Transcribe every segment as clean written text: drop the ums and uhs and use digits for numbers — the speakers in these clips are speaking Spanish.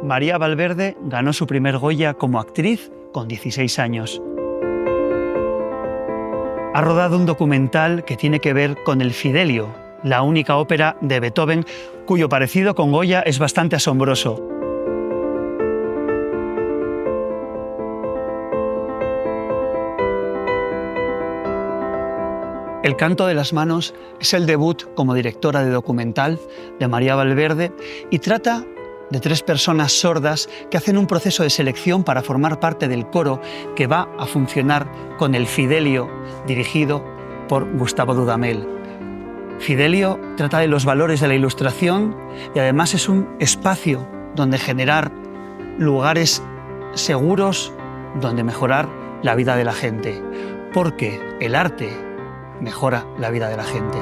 María Valverde ganó su primer Goya como actriz con 16 años. Ha rodado un documental que tiene que ver con el Fidelio, la única ópera de Beethoven cuyo parecido con Goya es bastante asombroso. El canto de las manos es el debut como directora de documental de María Valverde y trata de 3 personas sordas que hacen un proceso de selección para formar parte del coro que va a funcionar con el Fidelio, dirigido por Gustavo Dudamel. Fidelio trata de los valores de la ilustración y además es un espacio donde generar lugares seguros, donde mejorar la vida de la gente, porque el arte mejora la vida de la gente.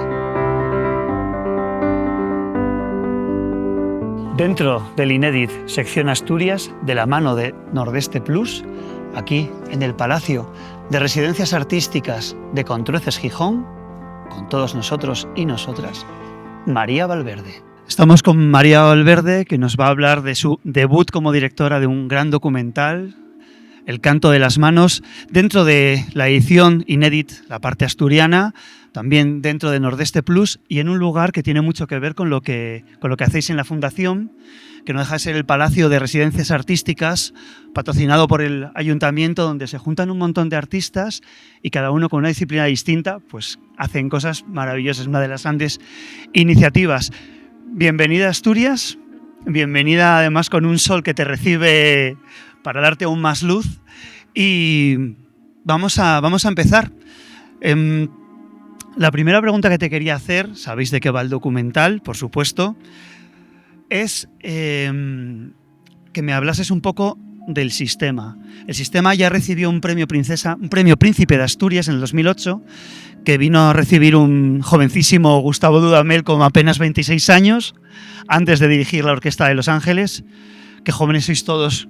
Dentro del Inédit sección Asturias, de la mano de Nordeste Plus, aquí en el Palacio de Residencias Artísticas de Contrueces, Gijón, con todos nosotros y nosotras, María Valverde. Estamos con María Valverde, que nos va a hablar de su debut como directora de un gran documental, El canto de las manos, dentro de la edición Inédit, la parte asturiana, también dentro de Nordeste Plus y en un lugar que tiene mucho que ver con lo que hacéis en la Fundación, que no deja de ser el Palacio de Residencias Artísticas, patrocinado por el Ayuntamiento, donde se juntan un montón de artistas y cada uno con una disciplina distinta, pues hacen cosas maravillosas, una de las grandes iniciativas. Bienvenida a Asturias, bienvenida además con un sol que te recibe para darte aún más luz y vamos a empezar. La primera pregunta que te quería hacer, sabéis de qué va el documental, por supuesto, es que me hablases un poco del sistema. El sistema ya recibió un premio Príncipe de Asturias en el 2008, que vino a recibir un jovencísimo Gustavo Dudamel con apenas 26 años, antes de dirigir la Orquesta de Los Ángeles. Qué jóvenes sois todos.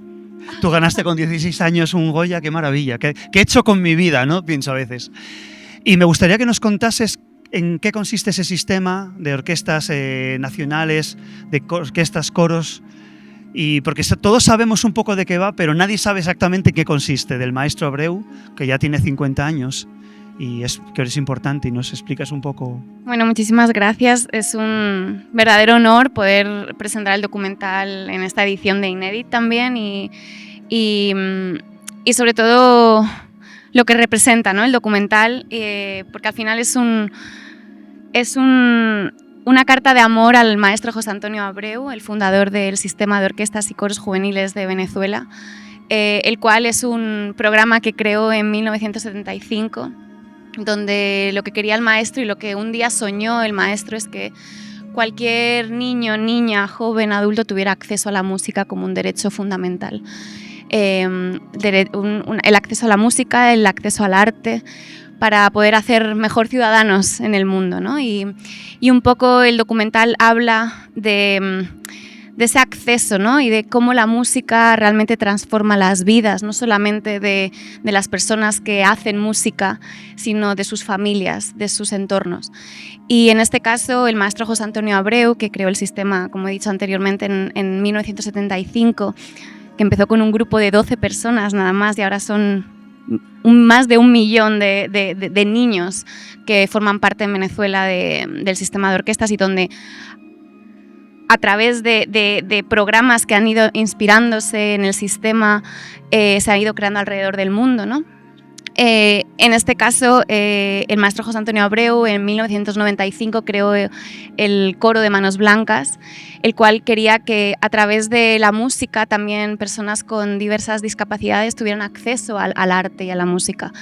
Tú ganaste con 16 años un Goya, qué maravilla. ¿Qué he hecho con mi vida?, ¿no? Pienso a veces. Y me gustaría que nos contases en qué consiste ese sistema de orquestas nacionales, de orquestas, coros, y porque todos sabemos un poco de qué va, pero nadie sabe exactamente en qué consiste, del maestro Abreu, que ya tiene 50 años, y que es importante, y nos explicas un poco. Bueno, muchísimas gracias. Es un verdadero honor poder presentar el documental en esta edición de Inédit también y sobre todo lo que representa, ¿no?, el documental, porque al final es una carta de amor al maestro José Antonio Abreu, el fundador del Sistema de Orquestas y Coros Juveniles de Venezuela, el cual es un programa que creó en 1975, donde lo que quería el maestro y lo que un día soñó el maestro es que cualquier niño, niña, joven, adulto tuviera acceso a la música como un derecho fundamental. El acceso a la música, el acceso al arte, para poder hacer mejor ciudadanos en el mundo, ¿no? Y un poco el documental habla de ese acceso, ¿no?, y de cómo la música realmente transforma las vidas, no solamente de las personas que hacen música, sino de sus familias, de sus entornos. Y en este caso, el maestro José Antonio Abreu, que creó el sistema, como he dicho anteriormente, en 1975, que empezó con un grupo de 12 personas nada más, y ahora son más de 1 millón de niños que forman parte en Venezuela del sistema de orquestas, y donde a través de programas que han ido inspirándose en el sistema se ha ido creando alrededor del mundo, ¿no? En este caso, el maestro José Antonio Abreu en 1995 creó el coro de Manos Blancas, el cual quería que a través de la música también personas con diversas discapacidades tuvieran acceso al arte y a la música.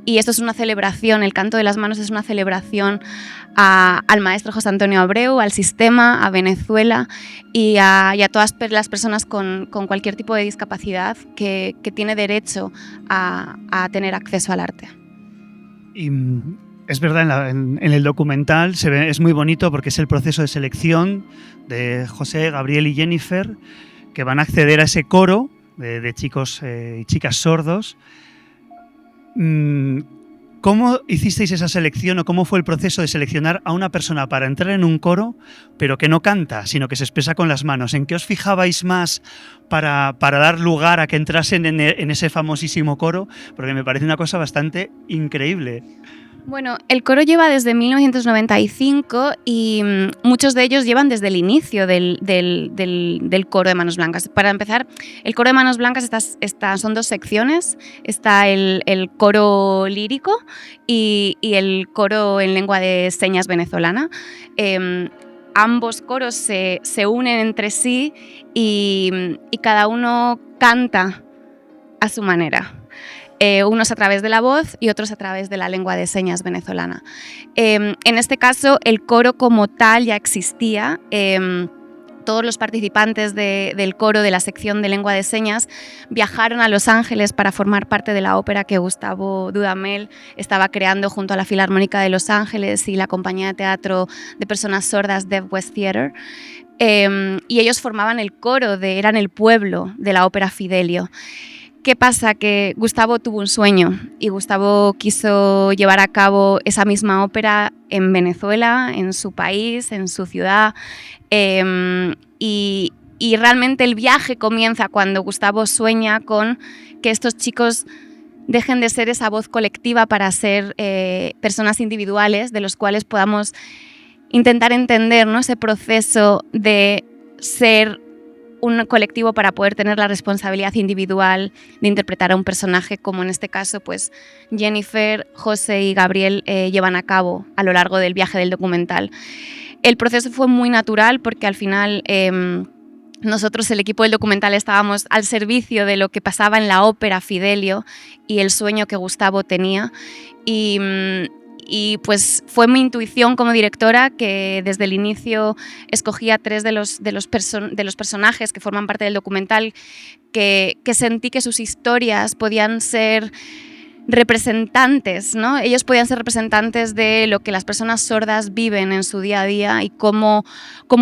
Y esto es una celebración, el canto de las manos es una celebración al maestro José Antonio Abreu, al sistema, a Venezuela y a todas las personas con cualquier tipo de discapacidad que tiene derecho a tener acceso al arte. Y es verdad, en el documental se ve, es muy bonito porque es el proceso de selección de José, Gabriel y Jennifer, que van a acceder a ese coro de chicos y chicas sordos. ¿Cómo hicisteis esa selección o cómo fue el proceso de seleccionar a una persona para entrar en un coro, pero que no canta, sino que se expresa con las manos? ¿En qué os fijabais más para dar lugar a que entrasen en ese famosísimo coro? Porque me parece una cosa bastante increíble. Bueno, el coro lleva desde 1995 y muchos de ellos llevan desde el inicio del coro de Manos Blancas. Para empezar, el coro de Manos Blancas son dos secciones. Está el coro lírico y el coro en lengua de señas venezolana. Ambos coros se unen entre sí y cada uno canta a su manera. Unos a través de la voz y otros a través de la lengua de señas venezolana. En este caso, el coro como tal ya existía. Todos los participantes del coro de la sección de lengua de señas viajaron a Los Ángeles para formar parte de la ópera que Gustavo Dudamel estaba creando junto a la Filarmónica de Los Ángeles y la compañía de teatro de personas sordas Deaf West Theatre. Y ellos formaban el coro, eran el pueblo de la ópera Fidelio. ¿Qué pasa? Que Gustavo tuvo un sueño y Gustavo quiso llevar a cabo esa misma ópera en Venezuela, en su país, en su ciudad. Y realmente el viaje comienza cuando Gustavo sueña con que estos chicos dejen de ser esa voz colectiva para ser personas individuales de los cuales podamos intentar entender, ¿no?, ese proceso de ser un colectivo para poder tener la responsabilidad individual de interpretar a un personaje, como en este caso pues Jennifer, José y Gabriel llevan a cabo a lo largo del viaje del documental. El proceso fue muy natural porque al final nosotros, el equipo del documental, estábamos al servicio de lo que pasaba en la ópera Fidelio y el sueño que Gustavo tenía. Y pues fue mi intuición como directora que desde el inicio escogí a 3 de los personajes que forman parte del documental que sentí que sus historias podían ser representantes, ¿no? Ellos podían ser representantes de lo que las personas sordas viven en su día a día y cómo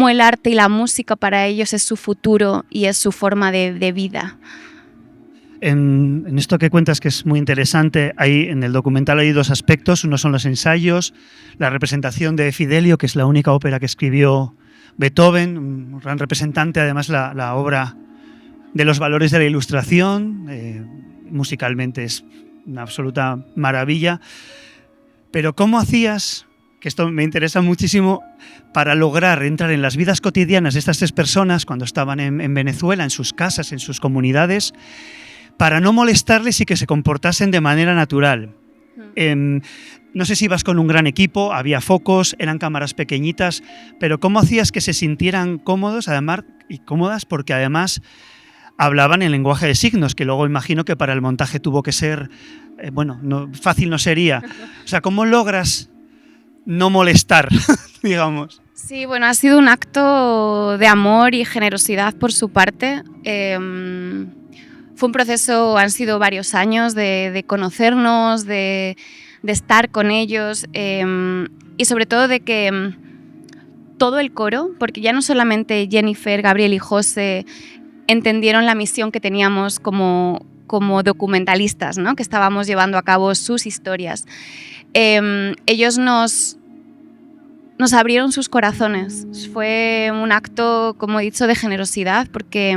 el arte y la música para ellos es su futuro y es su forma de vida. En esto que cuentas, que es muy interesante, en el documental hay 2 aspectos. Uno son los ensayos, la representación de Fidelio, que es la única ópera que escribió Beethoven, un gran representante, además la obra de los valores de la ilustración, musicalmente es una absoluta maravilla. Pero ¿cómo hacías, que esto me interesa muchísimo, para lograr entrar en las vidas cotidianas de estas 3 personas cuando estaban en Venezuela, en sus casas, en sus comunidades, para no molestarles y que se comportasen de manera natural? No sé si ibas con un gran equipo, había focos, eran cámaras pequeñitas, pero ¿cómo hacías que se sintieran cómodos, además, y cómodas, porque además hablaban en lenguaje de signos, que luego imagino que para el montaje tuvo que ser, fácil no sería? O sea, ¿cómo logras no molestar, digamos? Sí, bueno, ha sido un acto de amor y generosidad por su parte. Fue un proceso, han sido varios años de conocernos, de estar con ellos y sobre todo de que todo el coro, porque ya no solamente Jennifer, Gabriel y José entendieron la misión que teníamos como documentalistas, ¿no?, que estábamos llevando a cabo sus historias. Ellos nos abrieron sus corazones. Fue un acto, como he dicho, de generosidad porque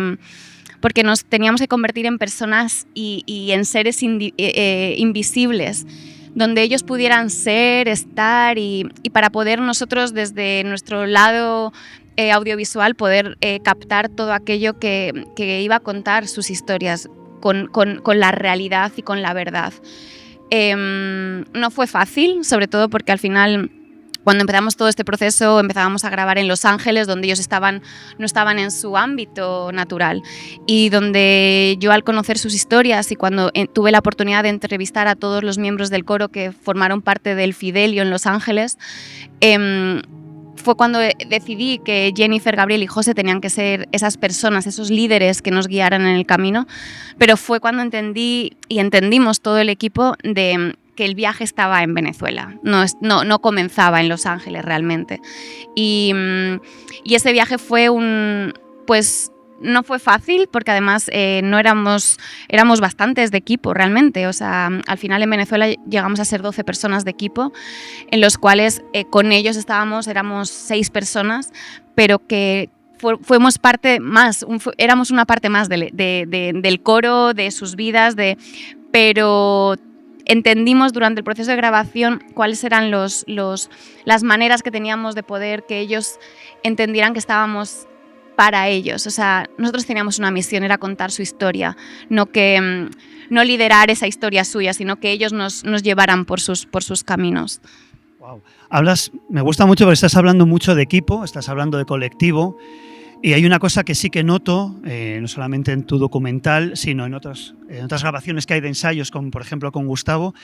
nos teníamos que convertir en personas y en seres invisibles, donde ellos pudieran ser, estar y para poder nosotros desde nuestro lado audiovisual poder captar todo aquello que iba a contar sus historias con la realidad y con la verdad. No fue fácil, sobre todo porque al final, cuando empezamos todo este proceso, empezábamos a grabar en Los Ángeles, donde ellos no estaban en su ámbito natural y donde yo, al conocer sus historias y cuando tuve la oportunidad de entrevistar a todos los miembros del coro que formaron parte del Fidelio en Los Ángeles, fue cuando decidí que Jennifer, Gabriel y José tenían que ser esas personas, esos líderes que nos guiaran en el camino, pero fue cuando entendí y entendimos todo el equipo que el viaje estaba en Venezuela, no comenzaba en Los Ángeles realmente. Y ese viaje fue no fue fácil porque además éramos bastantes de equipo realmente. O sea, al final en Venezuela llegamos a ser 12 personas de equipo, en los cuales con ellos éramos 6 personas, pero que fuimos parte más, éramos una parte más del coro, de sus vidas, pero entendimos durante el proceso de grabación cuáles eran las maneras que teníamos de poder que ellos entendieran que estábamos para ellos. O sea, nosotros teníamos una misión, era contar su historia, no liderar esa historia suya, sino que ellos nos llevaran por sus caminos. Wow. Me gusta mucho porque estás hablando mucho de equipo, estás hablando de colectivo. Y hay una cosa que sí que noto, no solamente en tu documental, sino en otras grabaciones que hay de ensayos, como por ejemplo con Gustavo,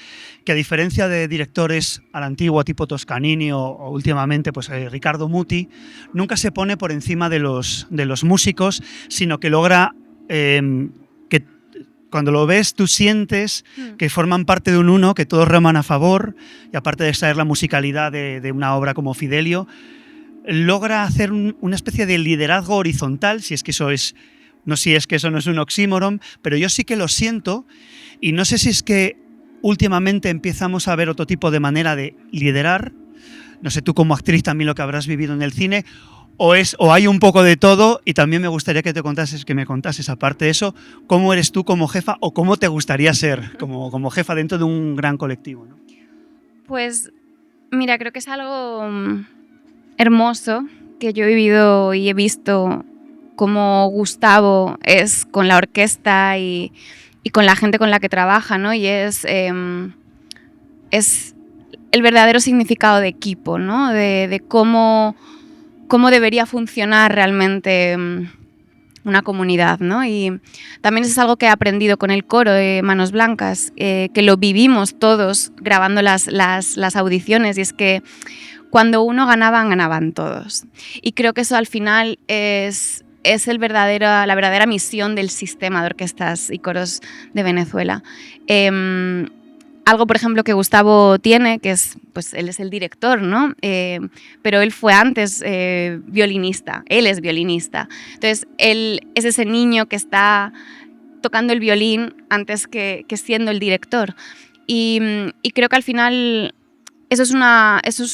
que a diferencia de directores a la antigua tipo Toscanini o últimamente pues, Ricardo Muti, nunca se pone por encima de los músicos, sino que logra que cuando lo ves tú sientes que forman parte de un uno, que todos reman a favor, y aparte de extraer la musicalidad de una obra como Fidelio, logra hacer una especie de liderazgo horizontal, si es que eso no es un oxímoron, pero yo sí que lo siento, y no sé si es que últimamente empezamos a ver otro tipo de manera de liderar, no sé tú como actriz también lo que habrás vivido en el cine, o hay un poco de todo, y también me gustaría que me contases aparte de eso, cómo eres tú como jefa o cómo te gustaría ser como jefa dentro de un gran colectivo, ¿no? Pues mira, creo que es algo hermoso que yo he vivido y he visto cómo Gustavo es con la orquesta y con la gente con la que trabaja, ¿no? Y es el verdadero significado de equipo, ¿no? De cómo debería funcionar realmente una comunidad, ¿no? Y también es algo que he aprendido con el coro de Manos Blancas, que lo vivimos todos grabando las audiciones, y es que cuando uno ganaban todos. Y creo que eso al final es la verdadera misión del sistema de orquestas y coros de Venezuela. Algo, por ejemplo, que Gustavo tiene, que es, pues él es el director, ¿no? Pero él fue antes violinista, él es violinista. Entonces, él es ese niño que está tocando el violín antes que siendo el director. Y creo que al final eso es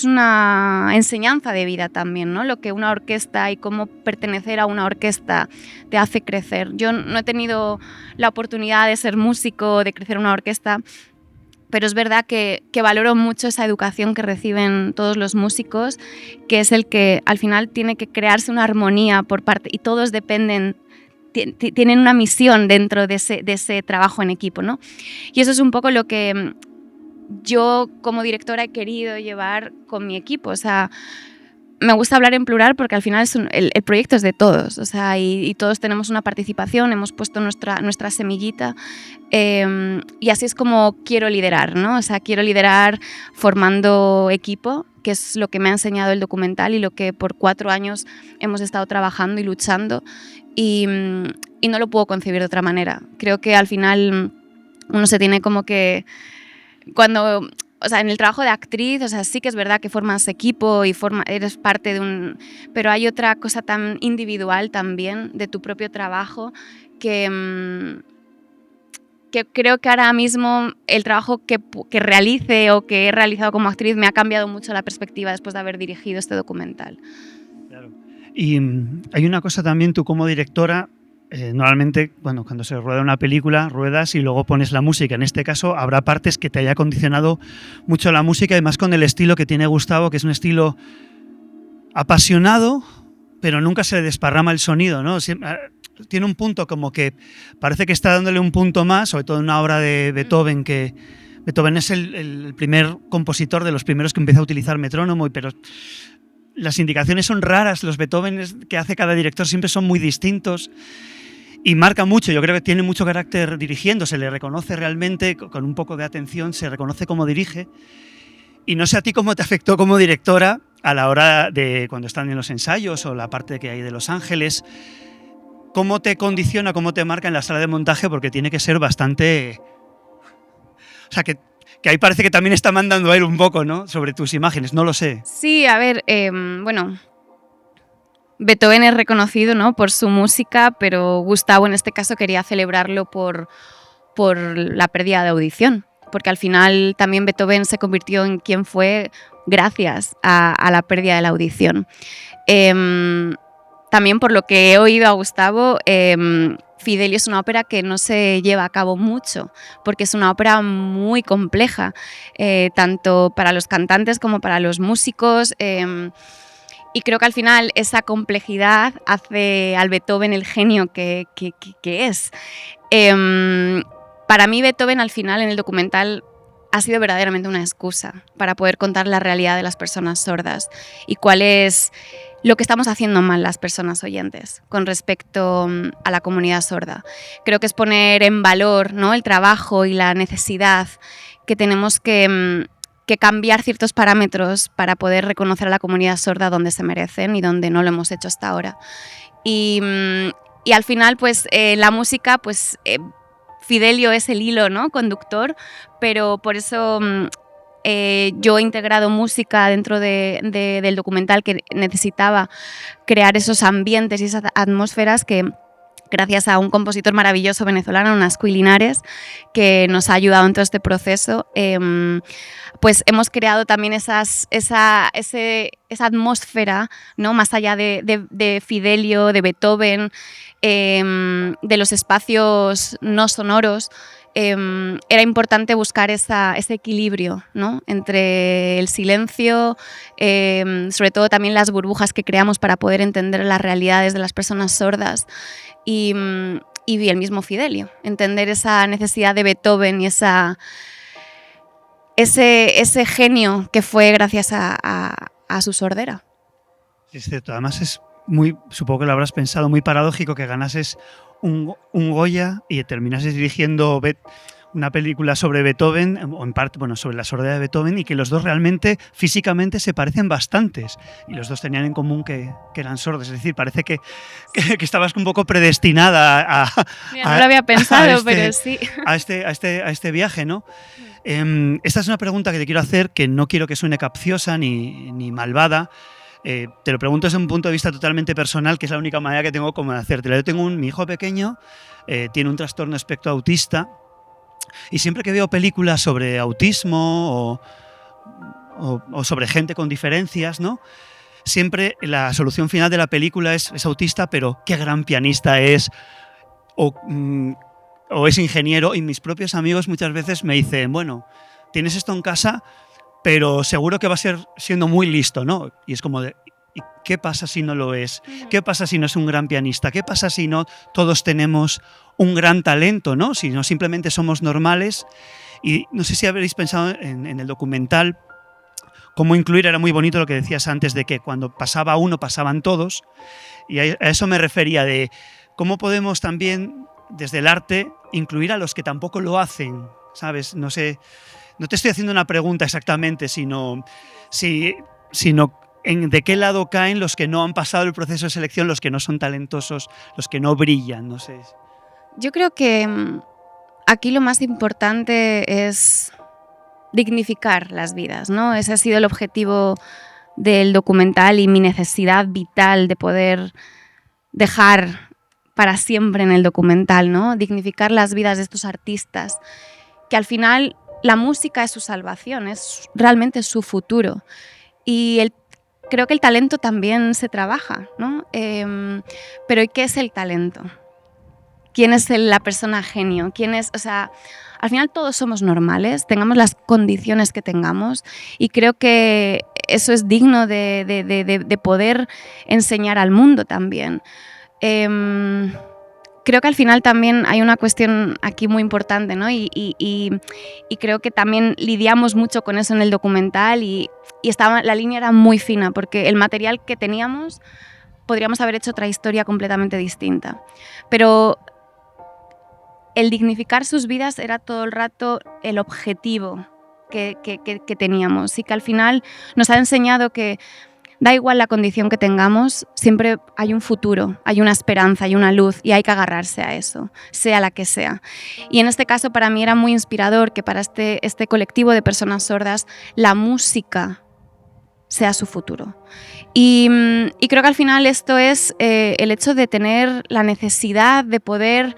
una enseñanza de vida también, ¿no? Lo que una orquesta y cómo pertenecer a una orquesta te hace crecer. Yo no he tenido la oportunidad de ser músico, de crecer en una orquesta, pero es verdad que valoro mucho esa educación que reciben todos los músicos, que es el que al final tiene que crearse una armonía por parte, y todos dependen, tienen una misión dentro de ese trabajo en equipo, ¿no? Y eso es un poco lo que yo como directora he querido llevar con mi equipo. O sea, me gusta hablar en plural porque al final el proyecto es de todos, o sea, y todos tenemos una participación, hemos puesto nuestra semillita, y así es como quiero liderar, ¿no? O sea, quiero liderar formando equipo, que es lo que me ha enseñado el documental y lo que por 4 años hemos estado trabajando y luchando, y no lo puedo concebir de otra manera. Creo que al final uno se tiene como que... O sea, en el trabajo de actriz, o sea, sí que es verdad que formas equipo y eres parte de un... Pero hay otra cosa tan individual también de tu propio trabajo que creo que ahora mismo el trabajo que realice o que he realizado como actriz me ha cambiado mucho la perspectiva después de haber dirigido este documental. Claro. Y hay una cosa también, tú como directora, normalmente, bueno, cuando se rueda una película, ruedas y luego pones la música. En este caso, habrá partes que te haya condicionado mucho la música, y más con el estilo que tiene Gustavo, que es un estilo apasionado, pero nunca se le desparrama el sonido, ¿no? Tiene un punto como que parece que está dándole un punto más, sobre todo en una obra de Beethoven, que Beethoven es el primer compositor de los primeros que empieza a utilizar metrónomo, pero las indicaciones son raras, los Beethoven que hace cada director siempre son muy distintos. Y marca mucho, yo creo que tiene mucho carácter dirigiendo, se le reconoce realmente, con un poco de atención, se reconoce cómo dirige. Y no sé a ti cómo te afectó como directora a la hora de cuando están en los ensayos o la parte que hay de Los Ángeles, cómo te condiciona, cómo te marca en la sala de montaje, porque tiene que ser bastante... O sea, que ahí parece que también está mandando a él un poco, ¿no?, sobre tus imágenes, no lo sé. Sí, a ver, bueno... Beethoven es reconocido, ¿no?, por su música, pero Gustavo en este caso quería celebrarlo por la pérdida de audición, porque al final también Beethoven se convirtió en quien fue gracias a la pérdida de la audición. También por lo que he oído a Gustavo, Fidelio es una ópera que no se lleva a cabo mucho, porque es una ópera muy compleja, tanto para los cantantes como para los músicos. Y creo que al final esa complejidad hace al Beethoven el genio que es. Para mí Beethoven al final en el documental ha sido verdaderamente una excusa para poder contar la realidad de las personas sordas y cuál es lo que estamos haciendo mal las personas oyentes con respecto a la comunidad sorda. Creo que es poner en valor, ¿no?, el trabajo y la necesidad que tenemos que cambiar ciertos parámetros para poder reconocer a la comunidad sorda donde se merecen y donde no lo hemos hecho hasta ahora. Y al final, pues la música, pues Fidelio es el hilo, ¿no?, conductor, pero por eso yo he integrado música dentro del documental, que necesitaba crear esos ambientes y esas atmósferas que, gracias a un compositor maravilloso venezolano, Nascuy Linares, que nos ha ayudado en todo este proceso, pues hemos creado también esa atmósfera, ¿no?, más allá de Fidelio, de Beethoven, de los espacios no sonoros. Era importante buscar ese equilibrio, ¿no?, entre el silencio, sobre todo también las burbujas que creamos para poder entender las realidades de las personas sordas y el mismo Fidelio, entender esa necesidad de Beethoven y ese genio que fue gracias a su sordera. Es cierto, además es muy, supongo que lo habrás pensado, muy paradójico que ganases un Goya y terminases dirigiendo una película sobre Beethoven, o en parte, bueno, sobre la sordera de Beethoven, y que los dos realmente físicamente se parecen bastantes. Y los dos tenían en común que eran sordos. Es decir, parece que estabas un poco predestinada a Mira, no lo había pensado, pero sí. A este viaje, ¿no? Esta es una pregunta que te quiero hacer, que no quiero que suene capciosa ni malvada. Te lo pregunto desde un punto de vista totalmente personal, que es la única manera que tengo como de hacértelo. Yo tengo mi hijo pequeño, tiene un trastorno espectro autista, y siempre que veo películas sobre autismo o sobre gente con diferencias, ¿no?, siempre la solución final de la película es autista, pero qué gran pianista es, o es ingeniero. Y mis propios amigos muchas veces me dicen, bueno, tienes esto en casa, pero seguro que va a ser siendo muy listo, ¿no? Y es como de, ¿y qué pasa si no lo es? ¿Qué pasa si no es un gran pianista? ¿Qué pasa si no todos tenemos un gran talento, ¿no?, si no simplemente somos normales? Y no sé si habréis pensado en el documental cómo incluir, era muy bonito lo que decías antes, de que cuando pasaba uno pasaban todos, y a eso me refería, de cómo podemos también desde el arte incluir a los que tampoco lo hacen, ¿sabes? No sé, no te estoy haciendo una pregunta exactamente, sino de qué lado caen los que no han pasado el proceso de selección, los que no son talentosos, los que no brillan, no sé. Yo creo que aquí lo más importante es dignificar las vidas, ¿no? Ese ha sido el objetivo del documental y mi necesidad vital de poder dejar para siempre en el documental, ¿no?, dignificar las vidas de estos artistas, que al final la música es su salvación, es realmente su futuro. Y creo que el talento también se trabaja, ¿no? Pero ¿y qué es el talento? ¿Quién es la persona genio? ¿Quién es? O sea, al final todos somos normales, tengamos las condiciones que tengamos, y creo que eso es digno de poder enseñar al mundo también. Creo que al final también hay una cuestión aquí muy importante, ¿no? Y creo que también lidiamos mucho con eso en el documental, y la línea era muy fina, porque el material que teníamos podríamos haber hecho otra historia completamente distinta. Pero el dignificar sus vidas era todo el rato el objetivo que teníamos, y que al final nos ha enseñado que da igual la condición que tengamos, siempre hay un futuro, hay una esperanza, hay una luz, y hay que agarrarse a eso, sea la que sea. Y en este caso para mí era muy inspirador que para este colectivo de personas sordas la música sea su futuro. Y creo que al final esto es el hecho de tener la necesidad de poder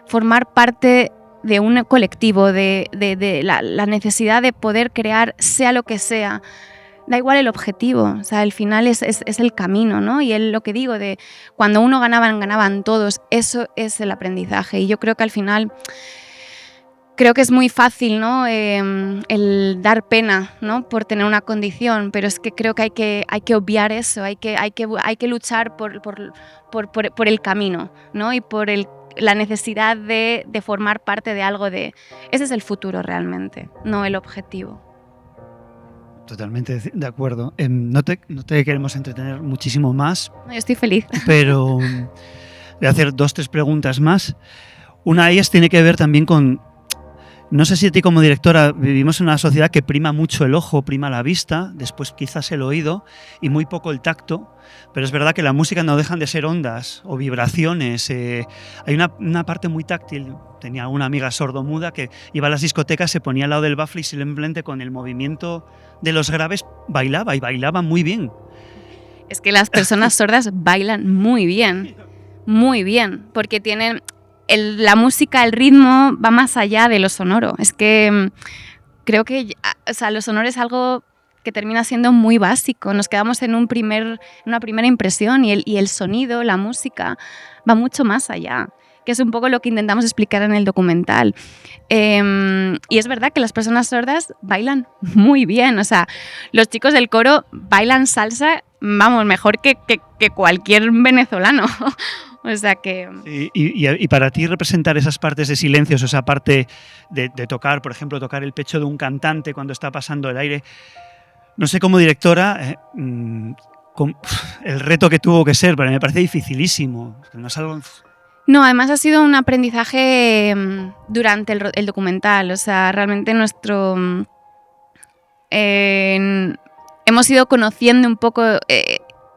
formar parte de un colectivo, de la necesidad de poder crear sea lo que sea. Da igual el objetivo, o sea, al final es el camino, ¿no? Y lo que digo de cuando uno ganaban todos, eso es el aprendizaje. Y yo creo que al final, creo que es muy fácil, ¿no? El dar pena, ¿no? Por tener una condición, pero es que creo que hay que obviar eso, hay que luchar por el camino, ¿no? Y por la necesidad de formar parte de algo ese es el futuro realmente, no el objetivo. Totalmente de acuerdo. No te queremos entretener muchísimo más. Yo estoy feliz. Pero voy a hacer 2 o 3 preguntas más. Una de ellas tiene que ver también con... No sé si a ti como directora vivimos en una sociedad que prima mucho el ojo, prima la vista, después quizás el oído y muy poco el tacto, pero es verdad que la música no dejan de ser ondas o vibraciones. Hay una parte muy táctil. Tenía una amiga sordomuda que iba a las discotecas, se ponía al lado del bafle y simplemente con el movimiento de los graves bailaba y bailaba muy bien. Es que las personas sordas bailan muy bien, porque tienen... la música, el ritmo va más allá de lo sonoro. Es que creo que lo sonoro es algo que termina siendo muy básico. Nos quedamos en una primera impresión y el sonido, la música, va mucho más allá, que es un poco lo que intentamos explicar en el documental. Y es verdad que las personas sordas bailan muy bien. O sea, los chicos del coro bailan salsa, vamos, mejor que cualquier venezolano. O sea que... Sí, y para ti representar esas partes de silencios, esa parte de tocar, por ejemplo, tocar el pecho de un cantante cuando está pasando el aire, no sé, como directora, el reto que tuvo que ser, pero me parece dificilísimo. No es algo... No, además ha sido un aprendizaje durante el documental. O sea, realmente hemos ido conociendo un poco...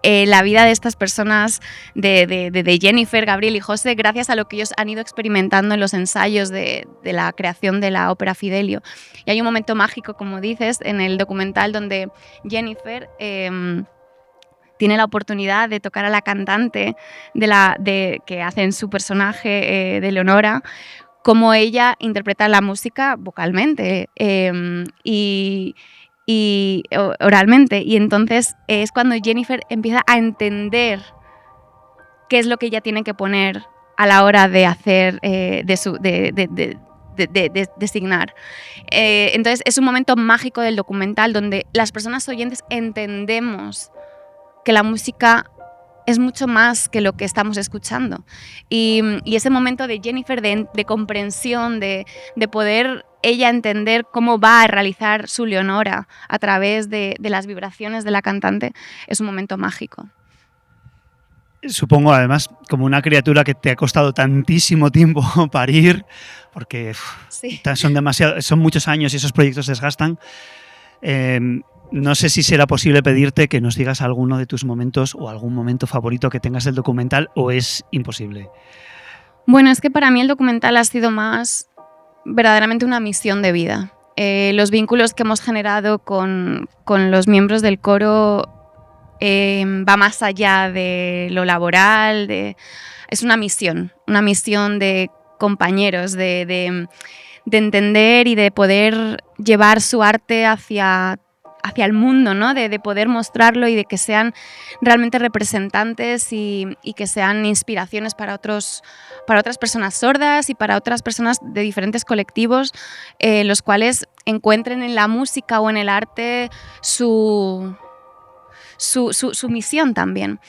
la vida de estas personas, de Jennifer, Gabriel y José, gracias a lo que ellos han ido experimentando en los ensayos de la creación de la ópera Fidelio. Y hay un momento mágico, como dices, en el documental donde Jennifer tiene la oportunidad de tocar a la cantante que hace en su personaje de Leonora, cómo ella interpreta la música vocalmente y oralmente, y entonces es cuando Jennifer empieza a entender qué es lo que ella tiene que poner a la hora de hacer de designar. Entonces es un momento mágico del documental donde las personas oyentes entendemos que la música es mucho más que lo que estamos escuchando, y ese momento de Jennifer de comprensión, de poder ella entender cómo va a realizar su Leonora a través de las vibraciones de la cantante, es un momento mágico. Supongo, además, como una criatura que te ha costado tantísimo tiempo parir, porque sí, son muchos años y esos proyectos desgastan. No sé si será posible pedirte que nos digas alguno de tus momentos o algún momento favorito que tengas del documental, o es imposible. Bueno, es que para mí el documental ha sido más verdaderamente una misión de vida. Los vínculos que hemos generado con los miembros del coro va más allá de lo laboral, es una misión de compañeros, de entender y de poder llevar su arte hacia el mundo, ¿no? De poder mostrarlo y de que sean realmente representantes y que sean inspiraciones para otras personas sordas y para otras personas de diferentes colectivos, los cuales encuentren en la música o en el arte su misión también.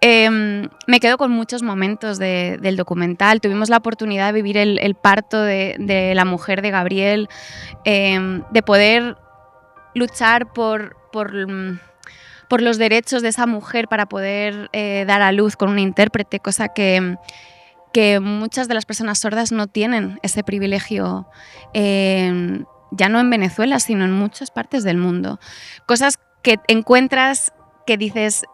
Me quedo con muchos momentos del documental. Tuvimos la oportunidad de vivir el parto de la mujer de Gabriel, de poder luchar por los derechos de esa mujer para poder dar a luz con un intérprete, cosa que muchas de las personas sordas no tienen ese privilegio, ya no en Venezuela, sino en muchas partes del mundo. Cosas que encuentras que dices,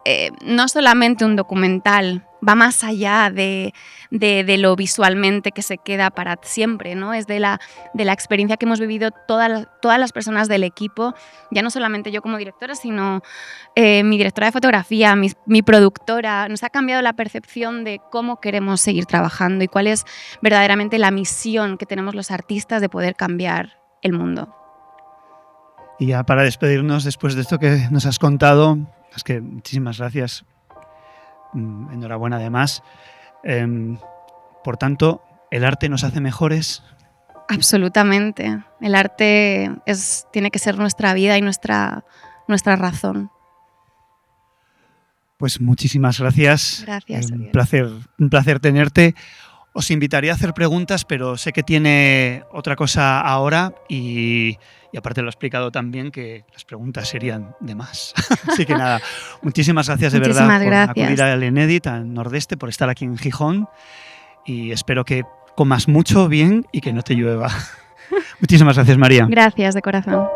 no solamente un documental va más allá de lo visualmente que se queda para siempre, ¿no? Es de la experiencia que hemos vivido todas las personas del equipo, ya no solamente yo como directora, sino mi directora de fotografía, mi productora. Nos ha cambiado la percepción de cómo queremos seguir trabajando y cuál es verdaderamente la misión que tenemos los artistas de poder cambiar el mundo. Y ya para despedirnos, después de esto que nos has contado, es que muchísimas gracias. Enhorabuena además. Por tanto, ¿el arte nos hace mejores? Absolutamente. El arte tiene que ser nuestra vida y nuestra razón. Pues muchísimas gracias. Gracias. Un placer tenerte. Os invitaría a hacer preguntas, pero sé que tiene otra cosa ahora y aparte lo he explicado también que las preguntas serían de más. Así que nada, muchísimas gracias de verdad por acudir al Enedit, al Nordeste, por estar aquí en Gijón y espero que comas mucho bien y que no te llueva. Muchísimas gracias, María. Gracias de corazón.